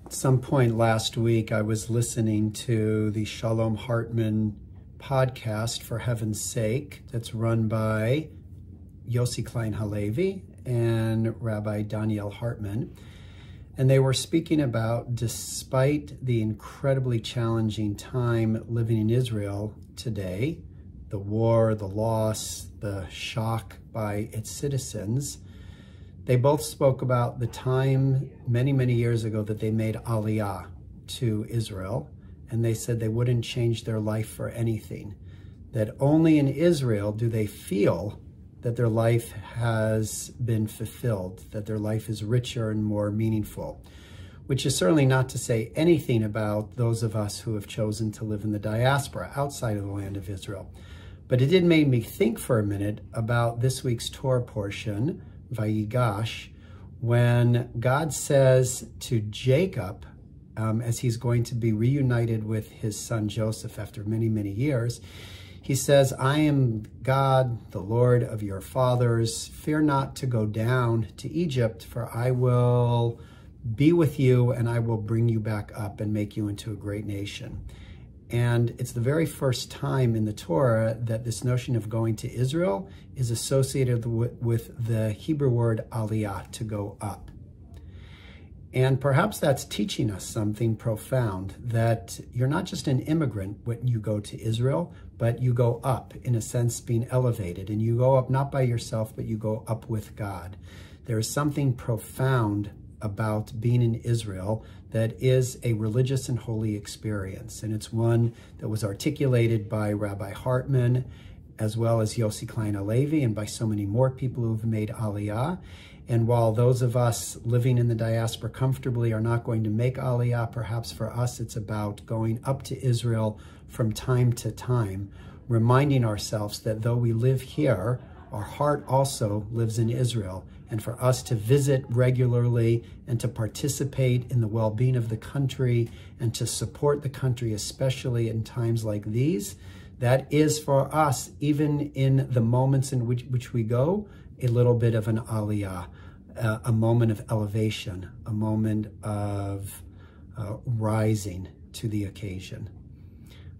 At some point last week, I was listening to the Shalom Hartman podcast, For Heaven's Sake, that's run by Yossi Klein Halevi and Rabbi Daniel Hartman. And they were speaking about, despite the incredibly challenging time living in Israel today, the war, the loss, the shock by its citizens, they both spoke about the time many, many years ago that they made Aliyah to Israel, and they said they wouldn't change their life for anything, that only in Israel do they feel that their life has been fulfilled, that their life is richer and more meaningful, which is certainly not to say anything about those of us who have chosen to live in the diaspora outside of the land of Israel. But it did make me think for a minute about this week's Torah portion, Vayigash, when God says to Jacob, as he's going to be reunited with his son Joseph after many, many years, he says, I am God, the Lord of your fathers. Fear not to go down to Egypt, for I will be with you and I will bring you back up and make you into a great nation. And it's the very first time in the Torah that this notion of going to Israel is associated with the Hebrew word aliyah, to go up. And perhaps that's teaching us something profound, that you're not just an immigrant when you go to Israel, but you go up, in a sense, being elevated. And you go up not by yourself, but you go up with God. There is something profound about being in Israel that is a religious and holy experience. And it's one that was articulated by Rabbi Hartman, as well as Yossi Klein Halevi, and by so many more people who have made Aliyah. And while those of us living in the diaspora comfortably are not going to make Aliyah, perhaps for us it's about going up to Israel from time to time, reminding ourselves that though we live here, our heart also lives in Israel. And for us to visit regularly and to participate in the well-being of the country and to support the country, especially in times like these, that is for us, even in the moments in which we go, a little bit of an aliyah, a moment of elevation, a moment of rising to the occasion.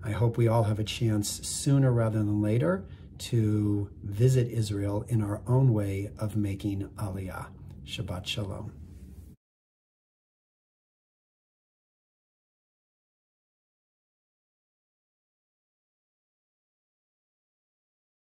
I hope we all have a chance sooner rather than later to visit Israel in our own way of making Aliyah. Shabbat Shalom.